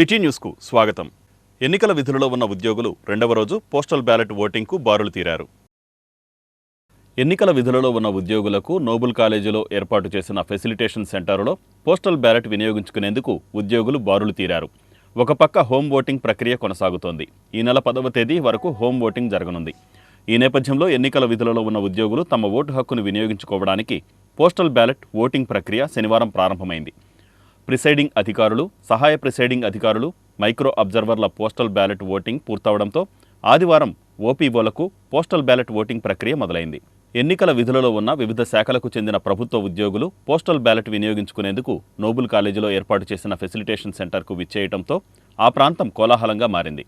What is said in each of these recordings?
City న్యూస్కు స్వాగతం. ఎన్నికల విధులలో ఉన్న ఉద్యోగులు రెండవ రోజు పోస్టల్ బ్యాలెట్ ఓటింగ్కు బారులు తీరారు. ఎన్నికల విధులలో ఉన్న ఉద్యోగులకు నోబుల్ కాలేజీలో ఏర్పాటు చేసిన ఫెసిలిటేషన్ సెంటర్లో పోస్టల్ బ్యాలెట్ వినియోగించుకునేందుకు ఉద్యోగులు బారులు తీరారు. ఒక పక్క హోమ్ ఓటింగ్ ప్రక్రియ కొనసాగుతోంది. ఈ నెల 10వ తేదీ వరకు హోమ్ ఓటింగ్ జరగనుంది. ఈ నేపథ్యంలో ఎన్నికల విధులలో ఉన్న ఉద్యోగులు తమ ఓటు హక్కును వినియోగించుకోవడానికి పోస్టల్ బ్యాలెట్ ఓటింగ్ ప్రక్రియ శనివారం ప్రారంభమైంది. ప్రిసైడింగ్ అధికారులు, సహాయ ప్రిసైడింగ్ అధికారులు, మైక్రో అబ్జర్వర్ల పోస్టల్ బ్యాలెట్ ఓటింగ్ పూర్తవడంతో ఆదివారం ఓపీఓలకు పోస్టల్ బ్యాలెట్ ఓటింగ్ ప్రక్రియ మొదలైంది. ఎన్నికల విధులలో ఉన్న వివిధ శాఖలకు చెందిన ప్రభుత్వ ఉద్యోగులు పోస్టల్ బ్యాలెట్ వినియోగించుకునేందుకు నోబుల్ కాలేజీలో ఏర్పాటు చేసిన ఫెసిలిటేషన్ సెంటర్కు విచ్చేయడంతో ఆ ప్రాంతం కోలాహలంగా మారింది.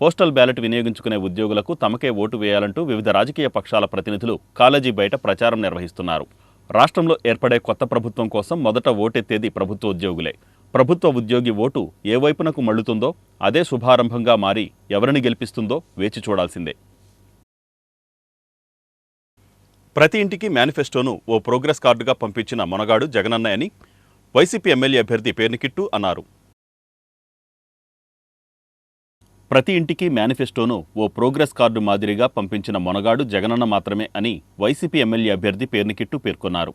పోస్టల్ బ్యాలెట్ వినియోగించుకునే ఉద్యోగులకు తమకే ఓటు వేయాలంటూ వివిధ రాజకీయ పక్షాల ప్రతినిధులు కాలేజీ బయట ప్రచారం నిర్వహిస్తున్నారు. రాష్ట్రంలో ఏర్పడే కొత్త ప్రభుత్వం కోసం మొదట ఓటెత్తేది ప్రభుత్వ ఉద్యోగులే. ప్రభుత్వ ఉద్యోగి ఓటు ఏ వైపునకు మళ్లుతుందో అదే శుభారంభంగా మారి ఎవరిని గెలిపిస్తుందో వేచి చూడాల్సిందే. ప్రతి ఇంటికి మేనిఫెస్టోను ఓ ప్రోగ్రెస్ కార్డుగా పంపించిన మొనగాడు జగనన్న అని వైసీపీ ఎమ్మెల్యే అభ్యర్థి పేర్నికిట్టు అన్నారు. ప్రతి ఇంటికి మేనిఫెస్టోను ఓ ప్రోగ్రెస్ కార్డు మాదిరిగా పంపించిన మొనగాడు జగనన్న మాత్రమే అని వైసీపీ ఎమ్మెల్యే అభ్యర్థి పేర్నికిట్టు పేర్కొన్నారు.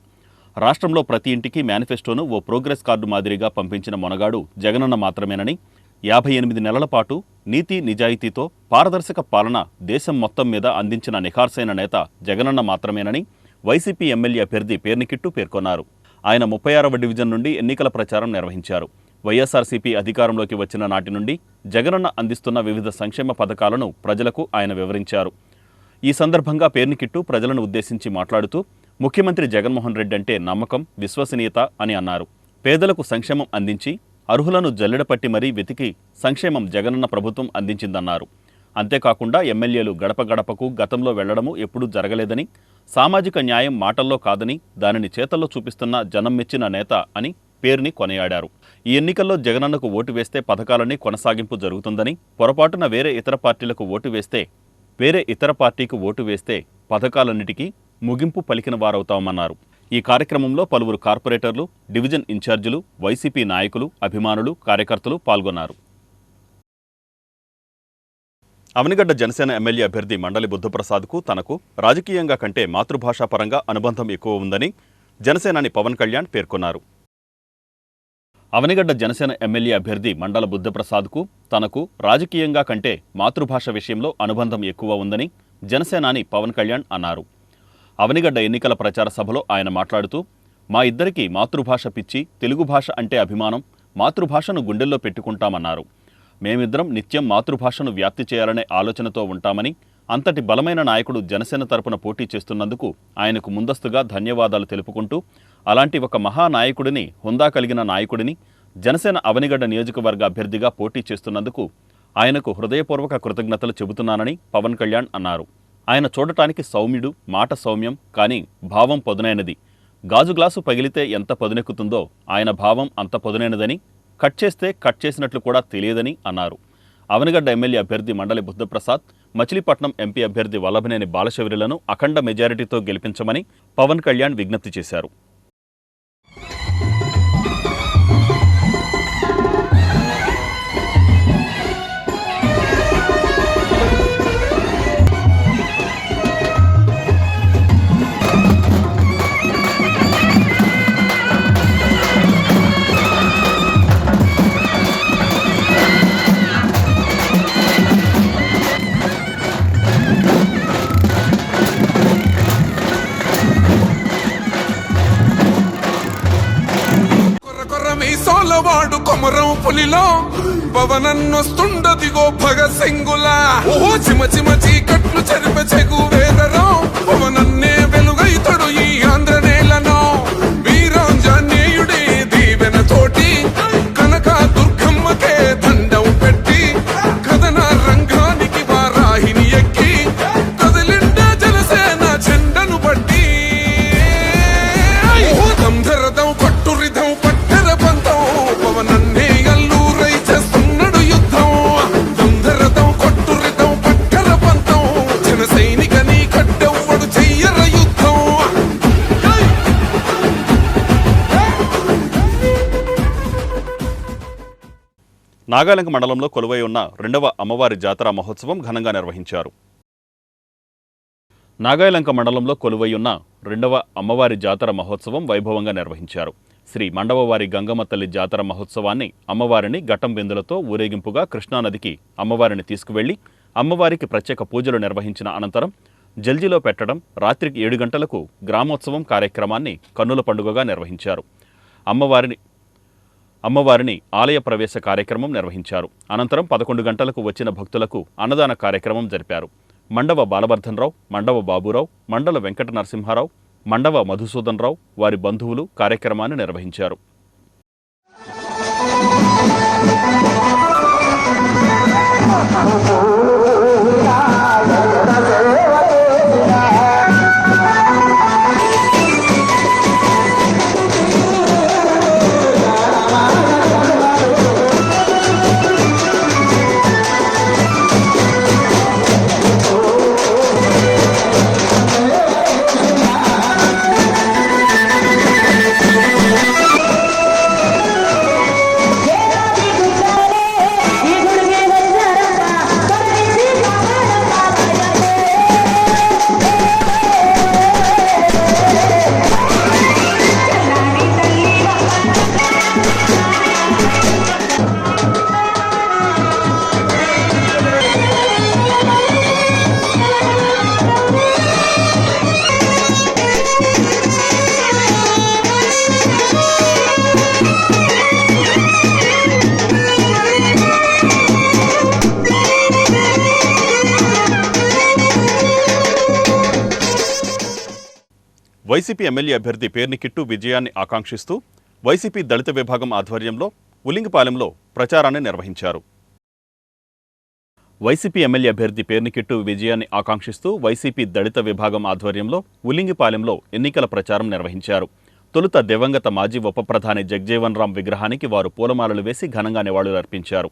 రాష్ట్రంలో ప్రతి ఇంటికి మేనిఫెస్టోను ఓ ప్రోగ్రెస్ కార్డు మాదిరిగా పంపించిన మొనగాడు జగనన్న మాత్రమేనని, 58 నెలల పాటు నీతి నిజాయితీతో పారదర్శక పాలన దేశం మొత్తం మీద అందించిన నిఖార్సైన నేత జగనన్న మాత్రమేనని వైసీపీ ఎమ్మెల్యే అభ్యర్థి పేర్నికిట్టు పేర్కొన్నారు. ఆయన 36వ డివిజన్ నుండి ఎన్నికల ప్రచారం నిర్వహించారు. వైఎస్ఆర్సీపీ అధికారంలోకి వచ్చిన నాటి నుండి జగనన్న అందిస్తున్న వివిధ సంక్షేమ పథకాలను ప్రజలకు ఆయన వివరించారు. ఈ సందర్భంగా పేర్నికిట్టు ప్రజలను ఉద్దేశించి మాట్లాడుతూ ముఖ్యమంత్రి జగన్మోహన్ రెడ్డి అంటే నమ్మకం, విశ్వసనీయత అని అన్నారు. పేదలకు సంక్షేమం అందించి అర్హులను జల్లెడపట్టి మరీ వెతికి సంక్షేమం జగనన్న ప్రభుత్వం అందించిందన్నారు. అంతేకాకుండా ఎమ్మెల్యేలు గడప గడపకు గతంలో వెళ్లడము ఎప్పుడూ జరగలేదని, సామాజిక న్యాయం మాటల్లో కాదని దానిని చేతల్లో చూపిస్తున్న జనం మెచ్చిన నేత అని పేరుని కొనియాడారు. ఈ ఎన్నికల్లో జగనన్నకు ఓటు వేస్తే పథకాలన్నీ కొనసాగింపు జరుగుతుందని, పొరపాటున వేరే ఇతర పార్టీకి ఓటు వేస్తే పథకాలన్నిటికీ ముగింపు పలికిన వారవుతామన్నారు. ఈ కార్యక్రమంలో పలువురు కార్పొరేటర్లు, డివిజన్ ఇన్ఛార్జీలు, వైసీపీ నాయకులు, అభిమానులు, కార్యకర్తలు పాల్గొన్నారు. అవనిగడ్డ జనసేన ఎమ్మెల్యే అభ్యర్థి మండలి బుద్ధప్రసాద్కు తనకు రాజకీయంగా కంటే మాతృభాషాపరంగా అనుబంధం ఎక్కువ ఉందని జనసేనాని పవన్ కళ్యాణ్ పేర్కొన్నారు. అవనిగడ్డ జనసేన ఎమ్మెల్యే అభ్యర్థి మండల బుద్ధప్రసాద్కు తనకు రాజకీయంగా కంటే మాతృభాష విషయంలో అనుబంధం ఎక్కువ ఉందని జనసేనాని పవన్ కళ్యాణ్ అన్నారు. అవనిగడ్డ ఎన్నికల ప్రచార సభలో ఆయన మాట్లాడుతూ, మా ఇద్దరికీ మాతృభాష పిచ్చి, తెలుగు భాష అంటే అభిమానం, మాతృభాషను గుండెల్లో పెట్టుకుంటామన్నారు. మేమిద్దరం నిత్యం మాతృభాషను వ్యాప్తి చేయాలనే ఆలోచనతో ఉంటామని, అంతటి బలమైన నాయకుడు జనసేన తరపున పోటీ చేస్తున్నందుకు ఆయనకు ముందస్తుగా ధన్యవాదాలు తెలుపుకుంటూ, అలాంటి ఒక మహానాయకుడిని, హుందా కలిగిన నాయకుడిని జనసేన అవనిగడ్డ నియోజకవర్గ అభ్యర్థిగా పోటీ చేస్తున్నందుకు ఆయనకు హృదయపూర్వక కృతజ్ఞతలు చెబుతున్నానని పవన్ కళ్యాణ్ అన్నారు. ఆయన చూడటానికి సౌమ్యుడు, మాట సౌమ్యం, కానీ భావం పదునైనది. గాజు గ్లాసు పగిలితే ఎంత పదునెక్కుతుందో ఆయన భావం అంత పదునైనదని, కట్ చేస్తే కట్ చేసినట్లు కూడా తెలియదని అన్నారు. అవనిగడ్డ ఎమ్మెల్యే అభ్యర్థి మండలి బుద్ధప్రసాద్, మచిలీపట్నం ఎంపీ అభ్యర్థి వల్లభనేని బాలశౌరిలను అఖండ మెజారిటీతో గెలిపించమని పవన్ కళ్యాణ్ విజ్ఞప్తి చేశారు. వాడు కొమరం పులిలో పవనన్నొస్తుండదిగో భగత్ సింగులా. ఓ చిమ చిమ చీకట్లు చెరిప చెగు వేదరో పవనన్నే వెలుగైతడు ఈ ఆంధ్ర నేలను. వీరాంజనేయుడి దీవెన తోటి కనక దుర్గమ్మకే దండం పెట్టి కథన రంగానికి వారాహిని ఎక్కి కదిలిండ జనసేన చెండను బట్టి దంధరదం పట్టురిధం పట్టర పంతం పవనన్నే అల్లూరై చేస్తున్నాడు యుద్ధం. దంధరదం కొట్టురిధం పట్టర పంతం నాగాలంక మండలంలో కొలువై ఉన్న 2వ అమ్మవారి జాతర మహోత్సవం ఘనంగా నిర్వహించారు. నాగాలంక మండలంలో కొలువై ఉన్న 2వ అమ్మవారి జాతర మహోత్సవం వైభవంగా నిర్వహించారు. శ్రీ మండవవారి గంగమ్మ తల్లి జాతర మహోత్సవాన్ని అమ్మవారిని ఘట్టం బిందులతో ఊరేగింపుగా కృష్ణానదికి అమ్మవారిని తీసుకువెళ్లి అమ్మవారికి ప్రత్యేక పూజలు నిర్వహించిన అనంతరం జల్జీలో పెట్టడం, రాత్రికి 7 గంటలకు గ్రామోత్సవం కార్యక్రమాన్ని కన్నుల పండుగగా నిర్వహించారు. అమ్మవారిని ఆలయ ప్రవేశ కార్యక్రమం నిర్వహించారు. అనంతరం 11 గంటలకు వచ్చిన భక్తులకు అన్నదాన కార్యక్రమం జరిపారు. మండవ బాలవర్ధనరావు, మండవ బాబురావు, మండల వెంకట నరసింహారావు, మండవ మధుసూదనరావు వారి బంధువులు కార్యక్రమాన్ని నిర్వహించారు. వైసీపీ ఎమ్మెల్యే అభ్యర్థి పేర్ని కిట్టు విజయాన్ని ఆకాంక్షిస్తూ వైసీపీ దళిత విభాగం ఆధ్వర్యంలో ఉలింగిపాలెంలో ప్రచారాన్ని నిర్వహించారు. వైసీపీ ఎమ్మెల్యే అభ్యర్థి పేర్ని కిట్టు విజయాన్ని ఆకాంక్షిస్తూ వైసీపీ దళిత విభాగం ఆధ్వర్యంలో ఉలింగిపాలెంలో ఎన్నికల ప్రచారం నిర్వహించారు. తొలుత దివంగత మాజీ ఉప ప్రధాని జగ్జీవన్ రామ్ విగ్రహానికి వారు పూలమాలలు వేసి ఘనంగా నివాళులర్పించారు.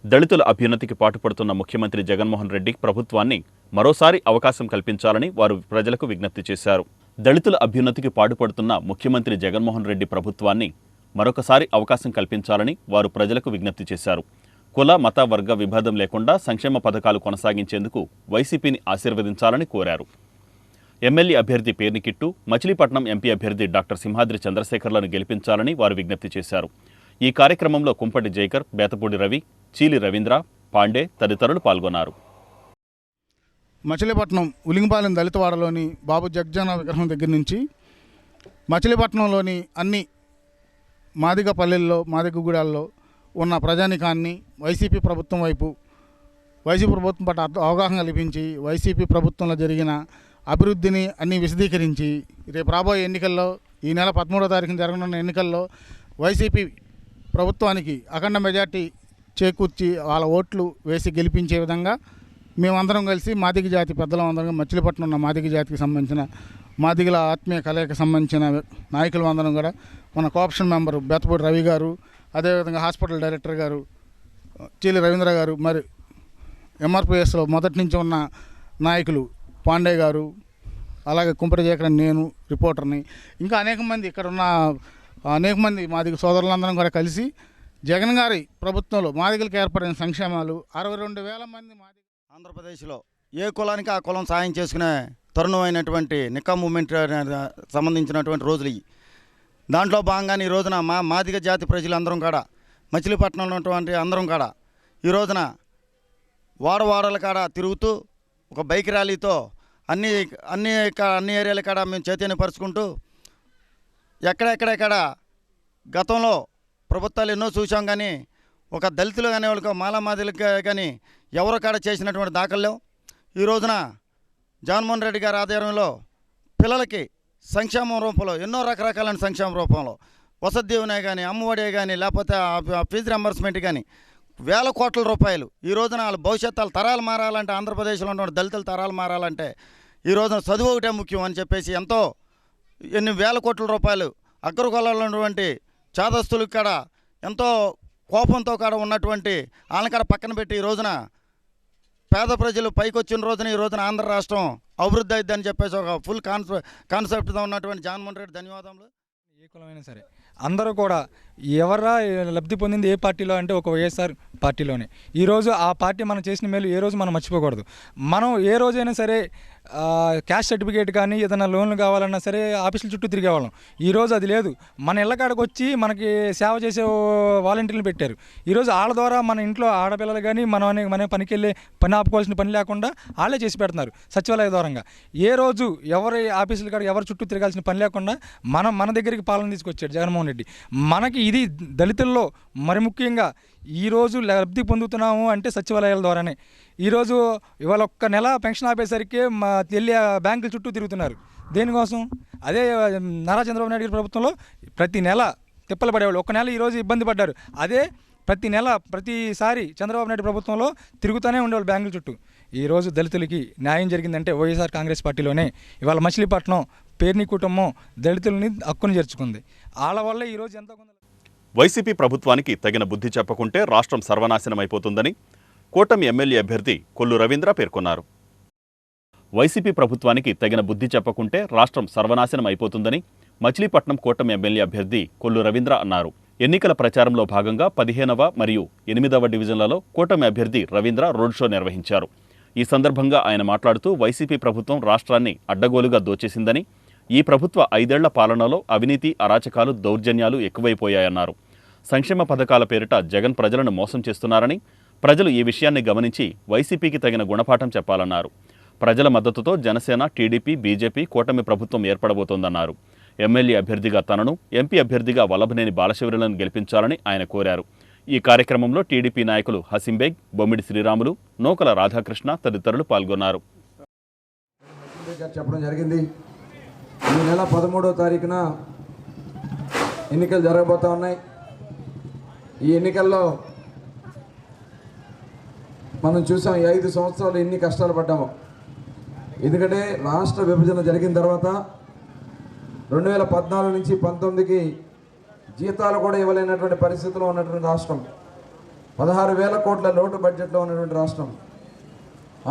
దళితుల అభ్యున్నతికి పాటుపడుతున్న ముఖ్యమంత్రి జగన్మోహన్ రెడ్డి ప్రభుత్వాన్ని మరోసారి అవకాశం కల్పించాలని వారు ప్రజలకు విజ్ఞప్తి చేశారు. దళితుల అభ్యున్నతికి పాటుపడుతున్న ముఖ్యమంత్రి జగన్మోహన్ రెడ్డి ప్రభుత్వాన్ని మరొకసారి అవకాశం కల్పించాలని వారు ప్రజలకు విజ్ఞప్తి చేశారు. కుల, మత, వర్గ విభేదం లేకుండా సంక్షేమ పథకాలు కొనసాగించేందుకు వైసీపీని ఆశీర్వదించాలని కోరారు. ఎమ్మెల్యే అభ్యర్థి పేర్ని కిట్టు, మచిలీపట్నం ఎంపీ అభ్యర్థి డాక్టర్ సింహాద్రి చంద్రశేఖర్లను గెలిపించాలని వారు విజ్ఞప్తి చేశారు. ఈ కార్యక్రమంలో కుంపటి జైకర్, బేతపూడి రవి, చీలి రవీంద్ర, పాండే తదితరులు పాల్గొన్నారు. మచిలీపట్నం ఉలింగపాలెం దళితవాడలోని బాబు జగ్జన విగ్రహం దగ్గర నుంచి మచిలీపట్నంలోని అన్ని మాదిగ పల్లెల్లో, మాదిగ గూడాల్లో ఉన్న ప్రజానికాన్ని వైసీపీ ప్రభుత్వం పట్ల అవగాహన కల్పించి వైసీపీ ప్రభుత్వంలో జరిగిన అభివృద్ధిని అన్ని విశదీకరించి రేపు రాబోయే ఎన్నికల్లో ఈ నెల 13వ తారీఖున జరగనున్న ఎన్నికల్లో వైసీపీ ప్రభుత్వానికి అఖండ మెజార్టీ చేకూర్చి వాళ్ళ ఓట్లు వేసి గెలిపించే విధంగా మేమందరం కలిసి మాదిగ జాతి పెద్దలం అందరం, మచిలీపట్నం ఉన్న మాదిగ జాతికి సంబంధించిన మాదిగల ఆత్మీయ కలయికి సంబంధించిన నాయకులు అందరం కూడా మన కోఆప్షన్ మెంబరు బేతపూడి రవి గారు, అదేవిధంగా హాస్పిటల్ డైరెక్టర్ గారు చీలి రవీంద్ర గారు, మరి ఎంఆర్పిఎస్లో మొదటి నుంచి ఉన్న నాయకులు పాండే గారు, అలాగే కుంపటి జయకర్, నేను రిపోర్టర్ని, ఇంకా అనేక మంది మాదిగ సోదరులందరం కూడా కలిసి జగన్ గారి ప్రభుత్వంలో మాదిగలకు ఏర్పడిన సంక్షేమాలు 62,000 మంది మాదిగ ఆంధ్రప్రదేశ్లో ఏ కులానికి ఆ కులం సాయం చేసుకునే తరుణమైనటువంటి నికా మూమెంట్ సంబంధించినటువంటి రోజులు ఇవి. దాంట్లో భాగంగానే ఈ రోజున మాదిగ జాతి ప్రజలందరం కాడ, మచిలీపట్నంలో ఉన్నటువంటి అందరం కాడ ఈ రోజున వాడవాడల కాడ తిరుగుతూ ఒక బైక్ ర్యాలీతో అన్ని ఏరియాల కాడ మేము చైతన్యపరుచుకుంటూ ఎక్కడెక్కడ గతంలో ప్రభుత్వాలు ఎన్నో చూసాం, కానీ ఒక దళితులు కానీ వాళ్ళకి మాలామాదిలకు కానీ ఎవరో కాడ చేసినటువంటి దాఖలు. ఈ రోజున జగన్మోహన్ రెడ్డి గారి ఆధ్వర్యంలో పిల్లలకి సంక్షేమం రూపంలో ఎన్నో రకరకాలైన సంక్షేమ రూపంలో వసతి దీవెన కానీ, అమ్మఒడి కానీ, లేకపోతే ఫీజు రింబర్స్మెంట్ కానీ వేల కోట్ల రూపాయలు ఈ రోజున వాళ్ళ భవిష్యత్తు వాళ్ళ తరాలు మారాలంటే, ఆంధ్రప్రదేశ్లో ఉన్న దళితుల తరాలు మారాలంటే ఈ రోజున చదువు ఒకటే ముఖ్యం అని చెప్పేసి ఎంతో ఎన్ని వేల కోట్ల రూపాయలు అగ్రకులాల్లో ఉన్నటువంటి చాదస్తులకు కాడ ఎంతో కోపంతో కాడ ఉన్నటువంటి వాళ్ళని కాడ పక్కన పెట్టి ఈ రోజున పేద ప్రజలు పైకి వచ్చిన రోజున ఈ రోజున ఆంధ్ర రాష్ట్రం అభివృద్ధి అయిద్దని చెప్పేసి ఒక ఫుల్ కాన్సెప్ట్తో ఉన్నటువంటి జగన్మోహన్ రెడ్డి ధన్యవాదములు. ఏ కులమైనా సరే అందరూ కూడా ఎవరా లబ్ధి పొందింది ఏ పార్టీలో అంటే ఒక వైఎస్ఆర్ పార్టీలోనే. ఈరోజు ఆ పార్టీ మనం చేసిన మేలు ఏ రోజు మనం మర్చిపోకూడదు. మనం ఏ రోజైనా సరే క్యాష్ సర్టిఫికేట్ కానీ ఏదైనా లోన్లు కావాలన్నా సరే ఆఫీసుల చుట్టూ తిరిగేవాళ్ళం. ఈరోజు అది లేదు. మన ఇళ్ళకాడకు వచ్చి మనకి సేవ చేసే వాలంటీర్లు పెట్టారు. ఈరోజు వాళ్ళ ద్వారా మన ఇంట్లో ఆడపిల్లలు కానీ మన పనికి వెళ్ళే పని ఆపుకోవాల్సిన పని లేకుండా వాళ్ళే చేసి పెడుతున్నారు సచివాలయ ద్వారంగా. ఏ రోజు ఎవరి ఆఫీసుల కాడ ఎవరి చుట్టూ తిరగాల్సిన పని లేకుండా మన దగ్గరికి పాలన తీసుకొచ్చాడు జగన్మోహన్ రెడ్డి. మనకి ఇది దళితుల్లో మరి ముఖ్యంగా ఈరోజు లబ్ధి పొందుతున్నాము అంటే సచివాలయాల ద్వారానే. ఈరోజు ఇవాళ ఒక్క నెల పెన్షన్ ఆపేసరికి వెళ్ళి బ్యాంకుల చుట్టూ తిరుగుతున్నారు. దేనికోసం? అదే నారా చంద్రబాబు నాయుడు గారి ప్రభుత్వంలో ప్రతి నెల తిప్పలు పడేవాళ్ళు. ఒక్క నెల ఈరోజు ఇబ్బంది పడ్డారు. అదే ప్రతిసారి చంద్రబాబు నాయుడు ప్రభుత్వంలో తిరుగుతూనే ఉండేవాళ్ళు బ్యాంకుల చుట్టూ. ఈరోజు దళితులకి న్యాయం జరిగిందంటే వైఎస్ఆర్ కాంగ్రెస్ పార్టీలోనే. ఇవాళ మచిలీపట్నం పేర్ని కుటుంబం దళితులని హక్కును చేర్చుకుంది. వాళ్ళ వల్ల ఈరోజు ఎంతో కొంత. వైసీపీ ప్రభుత్వానికి తగిన బుద్ధి చెప్పకుంటే రాష్ట్రం సర్వనాశనమైపోతుందని కూటమి ఎమ్మెల్యే అభ్యర్థి కొల్లు రవీంద్ర పేర్కొన్నారు. వైసీపీ ప్రభుత్వానికి తగిన బుద్ధి చెప్పకుంటే రాష్ట్రం సర్వనాశనం అయిపోతుందని మచిలీపట్నం కూటమి ఎమ్మెల్యే అభ్యర్థి కొల్లు రవీంద్ర అన్నారు. ఎన్నికల ప్రచారంలో భాగంగా 15వ మరియు 8వ డివిజన్లలో కూటమి అభ్యర్థి రవీంద్ర రోడ్ షో నిర్వహించారు. ఈ సందర్భంగా ఆయన మాట్లాడుతూ వైసీపీ ప్రభుత్వం రాష్ట్రాన్ని అడ్డగోలుగా దోచేసిందని, ఈ ప్రభుత్వ 5 ఏళ్ల పాలనలో అవినీతి, అరాచకాలు, దౌర్జన్యాలు ఎక్కువైపోయాయన్నారు. సంక్షేమ పథకాల పేరిట జగన్ ప్రజలను మోసం చేస్తున్నారని, ప్రజలు ఈ విషయాన్ని గమనించి వైసీపీకి తగిన గుణపాఠం చెప్పాలన్నారు. ప్రజల మద్దతుతో జనసేన, టీడీపీ, బీజేపీ కూటమి ప్రభుత్వం ఏర్పడబోతోందన్నారు. ఎమ్మెల్యే అభ్యర్థిగా తనను, ఎంపీ అభ్యర్థిగా వల్లభనేని బాలశౌర్యులను గెలిపించాలని ఆయన కోరారు. ఈ కార్యక్రమంలో టీడీపీ నాయకులు హసింబేగ్, బొమ్మిడి శ్రీరాములు, నూకల రాధాకృష్ణ తదితరులు పాల్గొన్నారు. చెప్పడం జరిగింది. ఈ నెల 13వ తారీఖున ఎన్నికలు జరగబోతూ ఉన్నాయి. ఈ ఎన్నికల్లో మనం చూసాం ఈ 5 సంవత్సరాలు ఎన్ని కష్టాలు పడ్డామో. ఎందుకంటే రాష్ట్ర విభజన జరిగిన తర్వాత 2014 నుంచి 19కి జీతాలు కూడా ఇవ్వలేనటువంటి పరిస్థితిలో ఉన్నటువంటి రాష్ట్రం, 16,000 కోట్ల లోటు బడ్జెట్లో ఉన్నటువంటి రాష్ట్రం.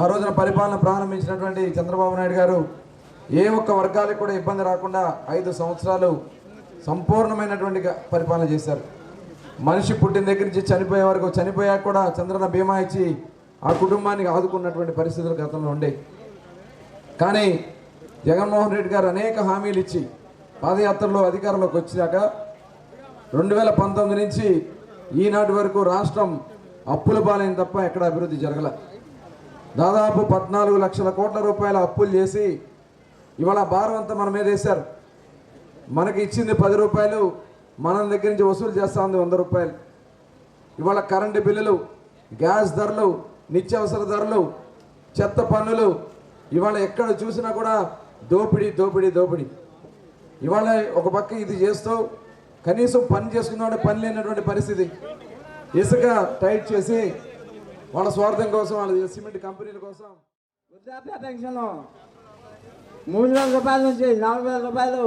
ఆ రోజున పరిపాలన ప్రారంభించినటువంటి చంద్రబాబు నాయుడు గారు ఏ ఒక్క వర్గాలకు కూడా ఇబ్బంది రాకుండా 5 సంవత్సరాలు సంపూర్ణమైనటువంటి పరిపాలన చేశారు. మనిషి పుట్టిన దగ్గర నుంచి చనిపోయే వరకు, చనిపోయాక కూడా చంద్రన్న బీమా ఇచ్చి ఆ కుటుంబానికి ఆదుకున్నటువంటి పరిస్థితులు గతంలో ఉండే. కానీ జగన్మోహన్ రెడ్డి గారు అనేక హామీలు ఇచ్చి పాదయాత్రలో అధికారంలోకి వచ్చాక 2019 నుంచి ఈనాటి వరకు రాష్ట్రం అప్పుల పాలైన తప్ప ఎక్కడ అభివృద్ధి జరగల. దాదాపు 14 లక్షల కోట్ల రూపాయల అప్పులు చేసి ఇవాళ భారం అంతా మన మీద వేశారు. మనకి ఇచ్చింది 10 రూపాయలు, మన దగ్గర నుంచి వసూలు చేస్తూ ఉంది 100 రూపాయలు. ఇవాళ కరెంటు బిల్లులు, గ్యాస్ ధరలు, నిత్యావసర ధరలు, చెత్త పన్నులు, ఇవాళ ఎక్కడ చూసినా కూడా దోపిడీ దోపిడీ దోపిడీ. ఇవాళ ఒక పక్క ఇది చేస్తూ కనీసం పని చేసుకున్న పని లేనటువంటి పరిస్థితి. ఇసుక టైట్ చేసి వాళ్ళ స్వార్థం కోసం, వాళ్ళ సిమెంట్ కంపెనీల కోసం వృద్ధాప్య పెన్షన్ 3,000 రూపాయల నుంచి 4,000 రూపాయలు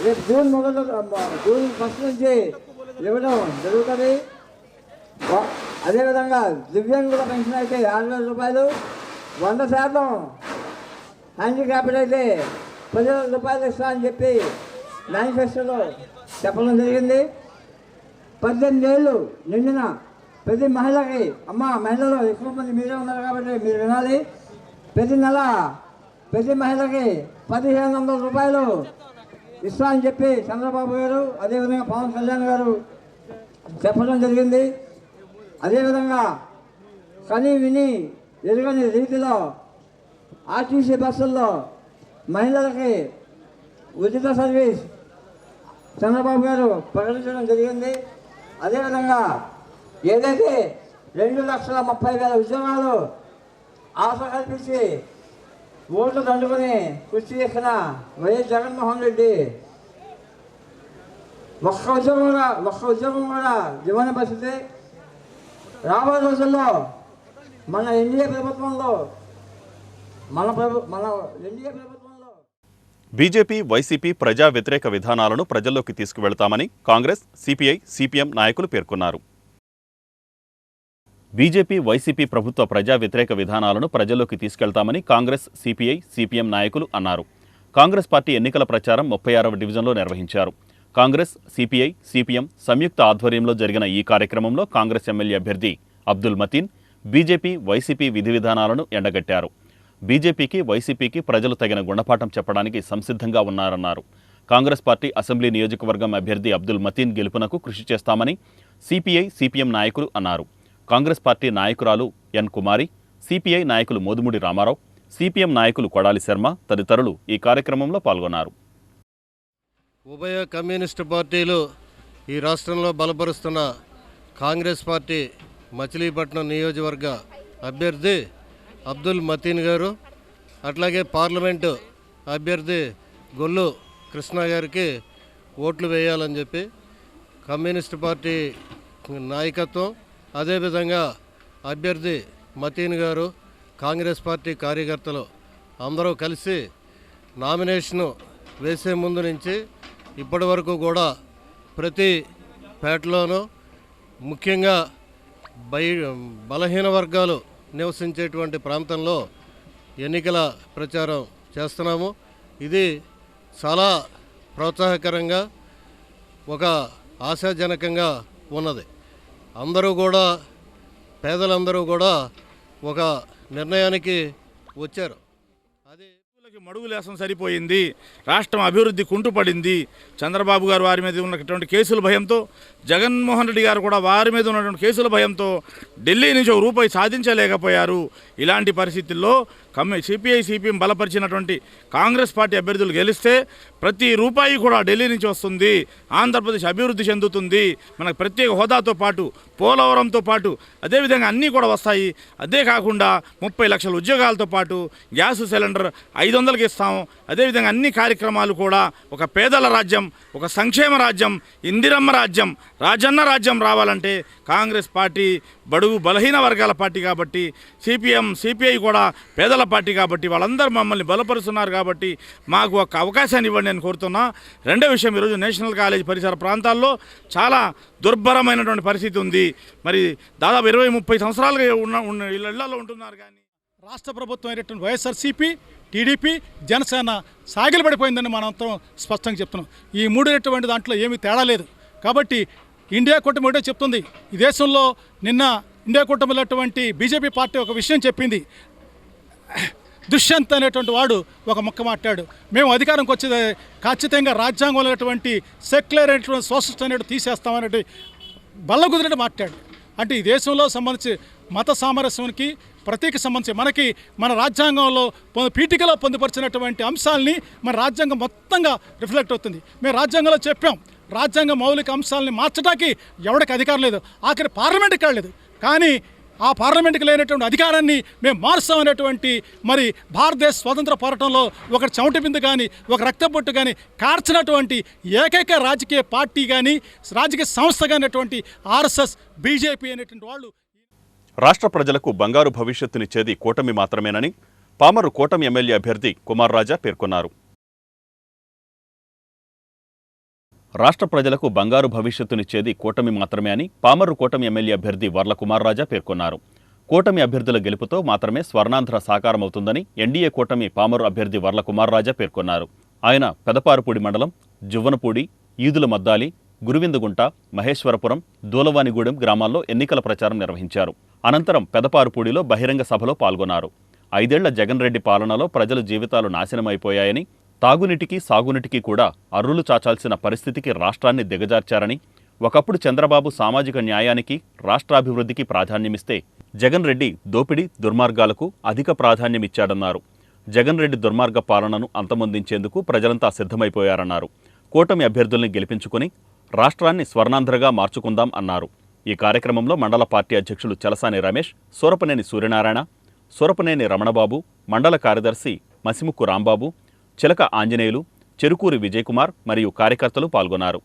రేపు జూన్ 1 నుంచి ఇవ్వడం జరుగుతుంది. అదేవిధంగా దివ్యాంగుల పెన్షన్ అయితే 6,000 రూపాయలు, 100% హ్యాండిక్యాప్డ్ అయితే 10,000 రూపాయలు ఇస్తా అని చెప్పి మేనిఫెస్టోలో చెప్పడం జరిగింది. 18 ఏళ్ళు నిండిన ప్రతి మహిళకి, మహిళలు ఎక్కువ మంది మీరే ఉన్నారు కాబట్టి మీరు వినాలి, ప్రతి నెల ప్రతి మహిళకి 1,500 రూపాయలు ఇస్తా అని చెప్పి చంద్రబాబు గారు, అదేవిధంగా పవన్ కళ్యాణ్ గారు చెప్పడం జరిగింది. అదేవిధంగా కని విని ఎరుగని రీతిలో ఆర్టీసీ బస్సుల్లో మహిళలకి ఉచిత సర్వీస్ చంద్రబాబు గారు ప్రకటించడం జరిగింది. అదేవిధంగా ఏదైతే 2,30,000 ఉద్యోగాలు ఆశ కల్పించి ఓట్లు దండుకొని కృషి చేసిన వైఎస్ జగన్మోహన్ రెడ్డి ఒక్క ఉద్యోగం కూడా ఇవ్వని పరిస్థితి. రాబోయే రోజుల్లో మన ఎన్డీఏ ప్రభుత్వంలో బీజేపీ, వైసీపీ ప్రజా వ్యతిరేక విధానాలను ప్రజల్లోకి తీసుకువెళతామని కాంగ్రెస్, సిపిఐ, సిపిఎం నాయకులు పేర్కొన్నారు. బీజేపీ, వైసీపీ ప్రభుత్వ ప్రజా వ్యతిరేక విధానాలను ప్రజల్లోకి తీసుకెళ్తామని కాంగ్రెస్, సిపిఐ, సిపిఎం నాయకులు అన్నారు. కాంగ్రెస్ పార్టీ ఎన్నికల ప్రచారం 36వ డివిజన్లో నిర్వహించారు. కాంగ్రెస్, సిపిఐ, సిపిఎం సంయుక్త ఆధ్వర్యంలో జరిగిన ఈ కార్యక్రమంలో కాంగ్రెస్ ఎమ్మెల్యే అభ్యర్థి అబ్దుల్ మతీన్ బీజేపీ, వైసీపీ విధి విధానాలను ఎండగట్టారు. బీజేపీకి, వైసీపీకి ప్రజలు తగిన గుణపాఠం చెప్పడానికి సంసిద్ధంగా ఉన్నారన్నారు. కాంగ్రెస్ పార్టీ అసెంబ్లీ నియోజకవర్గం అభ్యర్థి అబ్దుల్ మతీన్ గెలుపునకు కృషి చేస్తామని సిపిఐ, సిపిఎం నాయకులు అన్నారు. కాంగ్రెస్ పార్టీ నాయకురాలు ఎన్ కుమారి, సిపిఐ నాయకులు మోదుముడి రామారావు, సిపిఎం నాయకులు కొడాలి శర్మ తదితరులు ఈ కార్యక్రమంలో పాల్గొన్నారు. ఉభయ కమ్యూనిస్టు పార్టీలు ఈ రాష్ట్రంలో బలపరుస్తున్న కాంగ్రెస్ పార్టీ మచిలీపట్నం నియోజకవర్గ అభ్యర్థి అబ్దుల్ మతీన్ గారు, అట్లాగే పార్లమెంటు అభ్యర్థి గొల్లు కృష్ణ గారికి ఓట్లు వేయాలని చెప్పి కమ్యూనిస్టు పార్టీ నాయకత్వం, అదేవిధంగా అభ్యర్థి మతీన్ గారు, కాంగ్రెస్ పార్టీ కార్యకర్తలు అందరూ కలిసి నామినేషను వేసే ముందు నుంచి ఇప్పటి వరకు కూడా ప్రతి పేటలోనూ ముఖ్యంగా బలహీన వర్గాలు నివసించేటువంటి ప్రాంతంలో ఎన్నికల ప్రచారం చేస్తున్నాము. ఇది చాలా ప్రోత్సాహకరంగా, ఒక ఆశాజనకంగా ఉన్నది. అందరూ కూడా, పేదలందరూ కూడా ఒక నిర్ణయానికి వచ్చారు. అది మడుగులేసం సరిపోయింది, రాష్ట్రం అభివృద్ధి కుంటుపడింది. చంద్రబాబు గారు వారి మీద ఉన్నటువంటి కేసుల భయంతో, జగన్మోహన్ రెడ్డి గారు కూడా వారి మీద ఉన్నటువంటి కేసుల భయంతో ఢిల్లీ నుంచి ఒక రూపాయి సాధించలేకపోయారు. ఇలాంటి పరిస్థితుల్లో సిపిఐ, సిపిఎం బలపరిచినటువంటి కాంగ్రెస్ పార్టీ అభ్యర్థులు గెలిస్తే ప్రతి రూపాయి కూడా ఢిల్లీ నుంచి వస్తుంది. ఆంధ్రప్రదేశ్ అభివృద్ధి చెందుతుంది. మనకు ప్రత్యేక హోదాతో పాటు, పోలవరంతో పాటు అదేవిధంగా అన్నీ కూడా వస్తాయి. అదే కాకుండా 30 లక్షల ఉద్యోగాలతో పాటు గ్యాస్ సిలిండర్ 500కి ఇస్తాం. అదేవిధంగా అన్ని కార్యక్రమాలు కూడా ఒక పేదల రాజ్యం, ఒక సంక్షేమ రాజ్యం, ఇందిరమ్మ రాజ్యం, రాజన్న రాజ్యం రావాలంటే కాంగ్రెస్ పార్టీ బడుగు బలహీన వర్గాల పార్టీ కాబట్టి, సిపిఎం, సిపిఐ కూడా పేదల పార్టీ కాబట్టి వాళ్ళందరూ మమ్మల్ని బలపరుస్తున్నారు కాబట్టి మాకు ఒక అవకాశాన్ని ఇవ్వండి అని కోరుతున్నా. రెండో విషయం, ఈరోజు నేషనల్ కాలేజ్ పరిసర ప్రాంతాల్లో చాలా దుర్భరమైనటువంటి పరిస్థితి ఉంది. మరి దాదాపు 20-30 సంవత్సరాలుగా ఉన్న ఇళ్లలో ఉంటున్నారు. కానీ రాష్ట్ర ప్రభుత్వం అయినటువంటి వైఎస్ఆర్సీపీ, టీడీపీ, జనసేన సాగిలపడిపోయిందని మనంతా స్పష్టంగా చెప్తున్నాం. ఈ మూడేటువంటి దాంట్లో ఏమీ తేడా లేదు. కాబట్టి ఇండియా కూటమి ఒకటే చెప్తుంది. ఈ దేశంలో నిన్న ఇండియా కూటమిలోటువంటి బీజేపీ పార్టీ ఒక విషయం చెప్పింది. దుష్యంత్ అనేటువంటి వాడు ఒక ముక్క మాట్లాడు, మేము అధికారంకి వచ్చేది ఖచ్చితంగా రాజ్యాంగంలో ఉన్నటువంటి సెక్యులర్ అనేటువంటి సోషలిస్ట్ అనేది తీసేస్తామనేది బల్లగుదిరినట్టు మాట్లాడు. అంటే ఈ దేశంలో సంబంధించి మత సామరస్యానికి ప్రతీక సంబంధించి మనకి మన రాజ్యాంగంలో పీఠికలో పొందుపరిచినటువంటి అంశాలని మన రాజ్యాంగం మొత్తంగా రిఫ్లెక్ట్ అవుతుంది. మేము రాజ్యాంగంలో చెప్పాం, రాజ్యాంగ మౌలిక అంశాలని మార్చడానికి ఎవరికి అధికారం లేదు, ఆఖరి పార్లమెంట్కి వెళ్ళలేదు. కానీ ఆ పార్లమెంట్కి లేనటువంటి అధికారాన్ని మేము మారుస్తామనేటువంటి మరి భారతదేశ స్వతంత్ర పోరాటంలో ఒక చెమట బిందు కానీ, ఒక రక్తబొట్టు కానీ కార్చినటువంటి ఏకైక రాజకీయ పార్టీ కానీ, రాజకీయ సంస్థ కానిటువంటి ఆర్ఎస్ఎస్, బీజేపీ అనేటువంటి వాళ్ళు. రాష్ట్ర ప్రజలకు బంగారు భవిష్యత్తునిచ్చేది కూటమి మాత్రమేనని పామరు కూటమి ఎమ్మెల్యే అభ్యర్థి కుమార్ రాజా పేర్కొన్నారు. రాష్ట్ర ప్రజలకు బంగారు భవిష్యత్తునిచ్చేది కూటమి మాత్రమే అని పామరు కూటమి ఎమ్మెల్యే అభ్యర్థి వర్ల కుమార్ రాజా పేర్కొన్నారు. కూటమి అభ్యర్థుల గెలుపుతో మాత్రమే స్వర్ణాంధ్ర సాకారమవుతుందని ఎన్డీఏ కూటమి పామరు అభ్యర్థి వర్ల కుమార్ రాజా పేర్కొన్నారు. ఆయన పెదపారుపూడి మండలం జువ్వనపూడి, ఈదుల మద్దాలి, గురువిందగుంట, మహేశ్వరపురం, దూలవానిగూడెం గ్రామాల్లో ఎన్నికల ప్రచారం నిర్వహించారు. అనంతరం పెదపారుపూడిలో బహిరంగ సభలో పాల్గొన్నారు. 5 ఏళ్ల జగన్ రెడ్డి పాలనలో ప్రజల జీవితాలు నాశనమైపోయాయని, తాగునీటికి, సాగునీటికి కూడా అర్రులు చాచాల్సిన పరిస్థితికి రాష్ట్రాన్ని దిగజార్చారని, ఒకప్పుడు చంద్రబాబు సామాజిక న్యాయానికి, రాష్ట్రాభివృద్ధికి ప్రాధాన్యమిస్తే జగన్ రెడ్డి దోపిడీ, దుర్మార్గాలకు అధిక ప్రాధాన్యమిచ్చాడన్నారు. జగన్ రెడ్డి దుర్మార్గ పాలనను అంతమొందించేందుకు ప్రజలంతా సిద్ధమైపోయారన్నారు. కూటమి అభ్యర్థుల్ని గెలిపించుకుని రాష్ట్రాన్ని స్వర్ణాంధ్రగా మార్చుకుందాం అన్నారు. ఈ కార్యక్రమంలో మండల పార్టీ అధ్యక్షులు చలసాని రమేష్, సూరపనేని సూర్యనారాయణ, సూరపనేని రమణబాబు, మండల కార్యదర్శి మసిముక్కు రాంబాబు, చిలక ఆంజనేయులు, చెరుకూరి విజయకుమార్ మరియు కార్యకర్తలు పాల్గొన్నారు.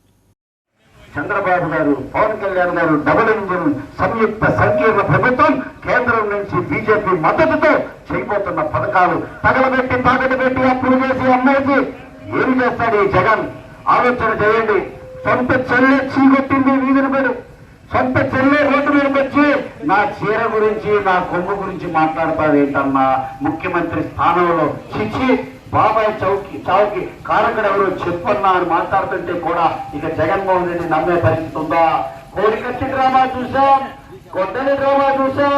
చంద్రబాబు గారు, పవన్ కళ్యాణ్ గారు డబుల్ ఇంజిన్ సంయుక్త సంకీర్ణ ప్రభుత్వం కేంద్రం నుంచి బీజేపీ మద్దతుతో చేయబోతున్న పథకాలు తగలబెట్టి, తాకట్టు పెట్టి, అప్పులు చేసి, అమ్మేసి ఏమి చేస్తాడు ఈ జగన్? ఆలోచన చేయండి. సొంత చెల్లె చీగొట్టింది వీధిని పడు, సొంత చెల్లె రోడ్డు మీదకి వచ్చి నా చీర గురించి, నా కొమ్ము గురించి మాట్లాడతావేంటన్నా? ముఖ్యమంత్రి స్థానంలో చిచ్చి బాబాయ్ చావుకి కారకుడు ఎవరో చెప్పన్నా అని మాట్లాడుతుంటే కూడా ఇక జగన్మోహన్ రెడ్డి నమ్మే పరిస్థితి ఉందా? కోడికచ్చి డ్రామా చూసాం, కొట్టని డ్రామా చూసాం,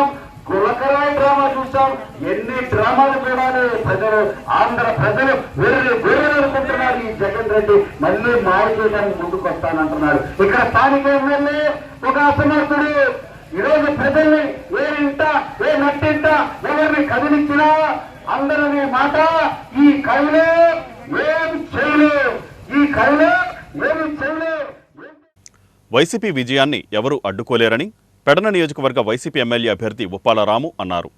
కులకరాయి డ్రామా చూసాం. ఎన్ని డ్రామాలు చూడాలి ప్రజలు, ఆంధ్ర ప్రజలు వేరు అనుకుంటున్నారు. ఈ జగన్ రెడ్డి మళ్ళీ మాయ చేయడానికి ముందుకు వస్తానంటున్నాడు. ఇక్కడ స్థానిక ఎమ్మెల్యే ఒక అసమర్థుడు ఈరోజు ప్రజల్ని ఏ ఇంట ఏ నట్టింట ఎవరిని కదిలించినా అందరినీ మాట ఈ కవిలో ఏమి చేయలేదు, ఈ కవిలో ఏమి చేయలేదు. వైసీపీ విజయాన్ని ఎవరూ అడ్డుకోలేరని పెడన నియోజకవర్గ వైసీపీ ఎమ్మెల్యే అభ్యర్థి ఉప్పాల రాము అన్నారు.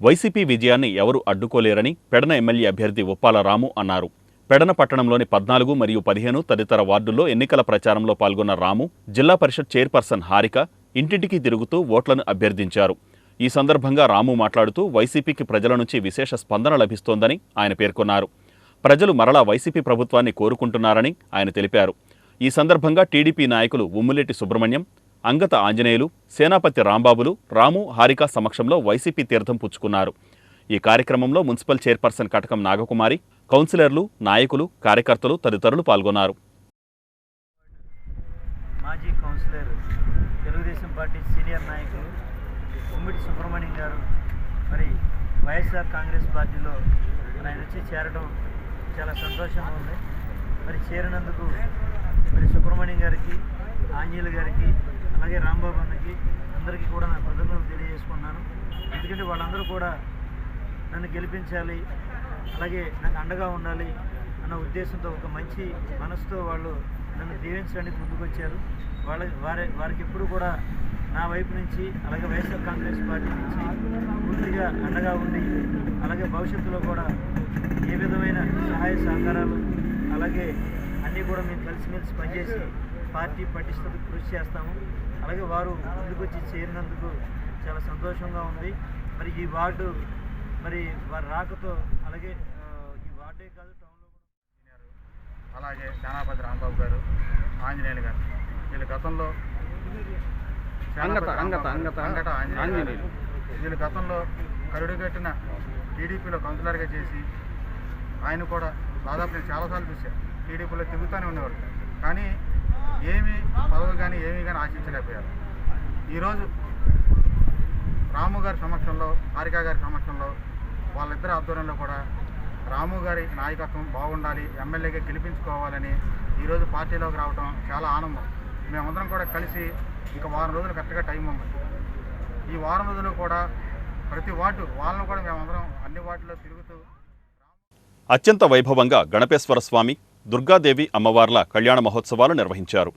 వైసీపీ విజయాన్ని ఎవరూ అడ్డుకోలేరని పెడన ఎమ్మెల్యే అభ్యర్థి ఉప్పాల రాము అన్నారు. పెడన పట్టణంలోని 14 మరియు 15 తదితర వార్డుల్లో ఎన్నికల ప్రచారంలో పాల్గొన్న రాము జిల్లా పరిషత్ చైర్పర్సన్ హారిక ఇంటింటికి తిరుగుతూ ఓట్లను అభ్యర్థించారు. ఈ సందర్భంగా రాము మాట్లాడుతూ వైసీపీకి ప్రజల నుంచి విశేష స్పందన లభిస్తోందని ఆయన పేర్కొన్నారు. ప్రజలు మరలా వైసీపీ ప్రభుత్వాన్ని కోరుకుంటున్నారని ఆయన తెలిపారు. ఈ సందర్భంగా టీడీపీ నాయకులు ఉమ్ములెట్టి సుబ్రహ్మణ్యం, అంగత ఆంజనేయులు, సేనాపతి రాంబాబులు రాము, హారిక సమక్షంలో వైసీపీ తీర్థం పుచ్చుకున్నారు. ఈ కార్యక్రమంలో మున్సిపల్ చైర్పర్సన్ కటకం నాగకుమారి, కౌన్సిలర్లు, నాయకులు, కార్యకర్తలు తదితరులు పాల్గొన్నారు. మాజీ కౌన్సిలర్, తెలుగుదేశం పార్టీ సీనియర్ నాయకులు ఉమ్మిడి సుబ్రహ్మణ్యం గారు మరి వైఎస్ఆర్ కాంగ్రెస్ పార్టీలో ఆయన వచ్చి చేరడం చాలా సంతోషంగా ఉంది. మరి చేరినందుకు మరి సుబ్రహ్మణ్యం గారికి, ఆంజనేయులు గారికి, అలాగే రాంబాబు అన్నకి అందరికీ కూడా నా కృతజ్ఞతలు తెలియజేసుకున్నాను. ఎందుకంటే వాళ్ళందరూ కూడా నన్ను గెలిపించాలి, అలాగే నాకు అండగా ఉండాలి అన్న ఉద్దేశంతో ఒక మంచి మనసుతో వాళ్ళు నన్ను దీవించడానికి ముందుకొచ్చారు. వారికి ఎప్పుడు కూడా నా వైపు నుంచి, అలాగే వైఎస్ఆర్ కాంగ్రెస్ పార్టీ నుంచి పూర్తిగా అండగా ఉండి, అలాగే భవిష్యత్తులో కూడా ఏ విధమైన సహాయ సహకారాలు, అలాగే అన్నీ కూడా మేము కలిసిమెలిసి పనిచేసి పార్టీ పటిష్టతకు కృషి చేస్తాము. అలాగే వారు ముందుకొచ్చి చేరినందుకు చాలా సంతోషంగా ఉంది. మరి ఈ వార్డు మరి వారి రాకతో, అలాగే ఈ వార్డే కాదు టౌన్లో కూడా అలాగే సేనాపతి రాంబాబు గారు, ఆంజనేయులు గారు, వీళ్ళు గతంలో ఆంజనేయులు వీళ్ళు గతంలో కరుడుగట్టిన టీడీపీలో కౌన్సిలర్గా చేసి ఆయన కూడా దాదాపు నేను చాలాసార్లు చూశాను. టీడీపీలో తిరుగుతూనే ఉండేవారు, కానీ ఏమీ పదవి కానీ ఏమీ కానీ ఆశించలేకపోయారు. ఈరోజు రాము గారి సమక్షంలో, హారిక గారి సమక్షంలో, వాళ్ళిద్దరి ఆధ్వర్యంలో కూడా రాము గారి నాయకత్వం బాగుండాలి, ఎమ్మెల్యేగా గెలిపించుకోవాలని ఈరోజు పార్టీలోకి రావడం చాలా ఆనందం. మేమందరం కూడా కలిసి ఇక వారం రోజులు కరెక్ట్గా టైం ఉంది. ఈ వారం రోజులు కూడా ప్రతి వార్డు వాళ్ళను కూడా మేమందరం అన్ని వార్డుల్లో తిరుగుతూ అత్యంత వైభవంగా గణపేశ్వర స్వామి, దుర్గాదేవి అమ్మవార్ల కళ్యాణ మహోత్సవాలు నిర్వహించారు.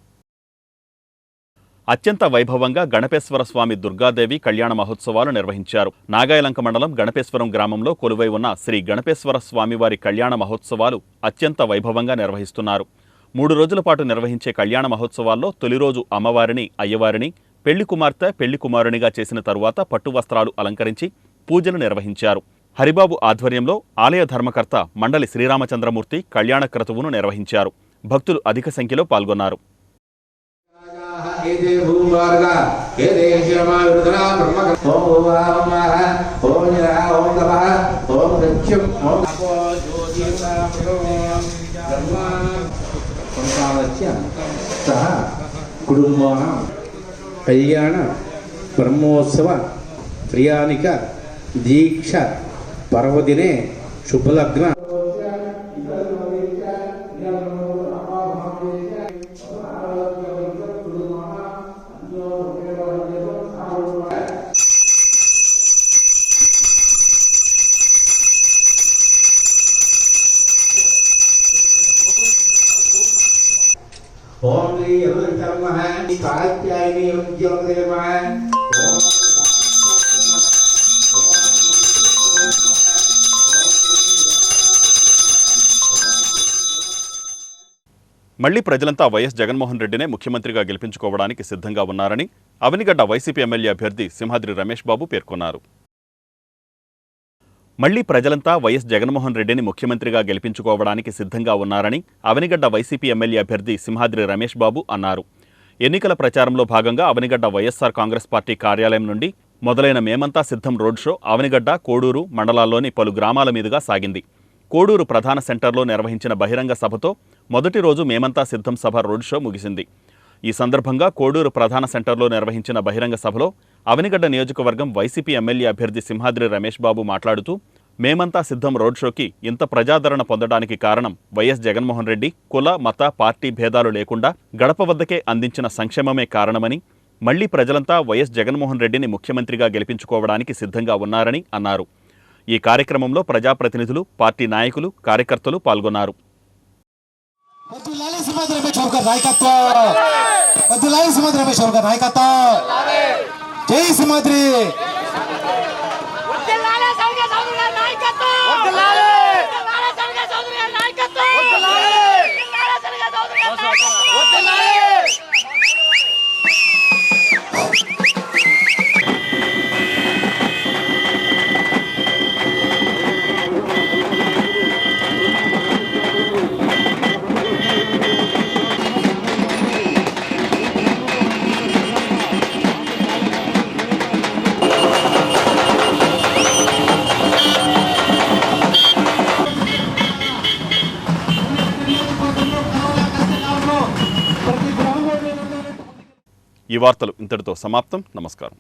అత్యంత వైభవంగా గణపేశ్వర స్వామి, దుర్గాదేవి కళ్యాణ మహోత్సవాలు నిర్వహించారు. నాగాయలంక మండలం గణపేశ్వరం గ్రామంలో కొలువై ఉన్న శ్రీ గణపేశ్వర స్వామివారి కళ్యాణ మహోత్సవాలు అత్యంత వైభవంగా నిర్వహిస్తున్నారు. 3 రోజుల పాటు నిర్వహించే కళ్యాణ మహోత్సవాల్లో తొలి రోజు అమ్మవారిని, అయ్యవారిని పెళ్లి కుమార్తె, పెళ్లి కుమారునిగా చేసిన తరువాత పట్టు వస్త్రాలు అలంకరించి పూజలు నిర్వహించారు. హరిబాబు ఆధ్వర్యంలో ఆలయ ధర్మకర్త మండలి శ్రీరామచంద్రమూర్తి కళ్యాణ క్రతువును నిర్వహించారు. భక్తులు అధిక సంఖ్యలో పాల్గొన్నారు. కుటుంబానాం కళ్యాణ బ్రహ్మోత్సవ ప్రియానిక దీక్ష పర్వదినే శుభలగ్న ఓం శ్రీ యమః కాత్యాయని ఉద్యోగదేవః మళ్లీ ప్రజలంతా వైఎస్ జగన్మోహన్ రెడ్డినే ముఖ్యమంత్రిగా గెలిపించుకోవడానికి సిద్ధంగా ఉన్నారని అవనిగడ్డ వైసీపీ ఎమ్మెల్యే అభ్యర్థి సింహాద్రి రమేష్ బాబు పేర్కొన్నారు. మళ్లీ ప్రజలంతా వైఎస్ జగన్మోహన్ రెడ్డిని ముఖ్యమంత్రిగా గెలిపించుకోవడానికి సిద్ధంగా ఉన్నారని అవనిగడ్డ వైసీపీ ఎమ్మెల్యే అభ్యర్థి సింహాద్రి రమేష్ బాబు అన్నారు. ఎన్నికల ప్రచారంలో భాగంగా అవనిగడ్డ వైఎస్ఆర్ కాంగ్రెస్ పార్టీ కార్యాలయం నుండి మొదలైన మేమంతా సిద్ధం రోడ్ షో అవనిగడ్డ, కోడూరు మండలాల్లోని పలు గ్రామాల మీదుగా సాగింది. కోడూరు ప్రధాన సెంటర్లో నిర్వహించిన బహిరంగ సభతో మొదటి రోజు మేమంతా సిద్ధం సభ రోడ్ షో ముగిసింది. ఈ సందర్భంగా కోడూరు ప్రధాన సెంటర్లో నిర్వహించిన బహిరంగ సభలో అవనిగడ్డ నియోజకవర్గం వైసీపీ ఎమ్మెల్యే అభ్యర్థి సింహాద్రి రమేష్ బాబు మాట్లాడుతూ, మేమంతా సిద్ధం రోడ్ షోకి ఇంత ప్రజాదరణ పొందడానికి కారణం వైఎస్ జగన్మోహన్ రెడ్డి కుల, మత, పార్టీ భేదాలు లేకుండా గడప వద్దకే అందించిన సంక్షేమమే కారణమని, మళ్లీ ప్రజలంతా వైఎస్ జగన్మోహన్ రెడ్డిని ముఖ్యమంత్రిగా గెలిపించుకోవడానికి సిద్ధంగా ఉన్నారని అన్నారు. ఈ కార్యక్రమంలో ప్రజాప్రతినిధులు, పార్టీ నాయకులు, కార్యకర్తలు పాల్గొన్నారు. జై సింహాద్రి. ఈ వార్తలు ఇంతటితో సమాప్తం. నమస్కారం.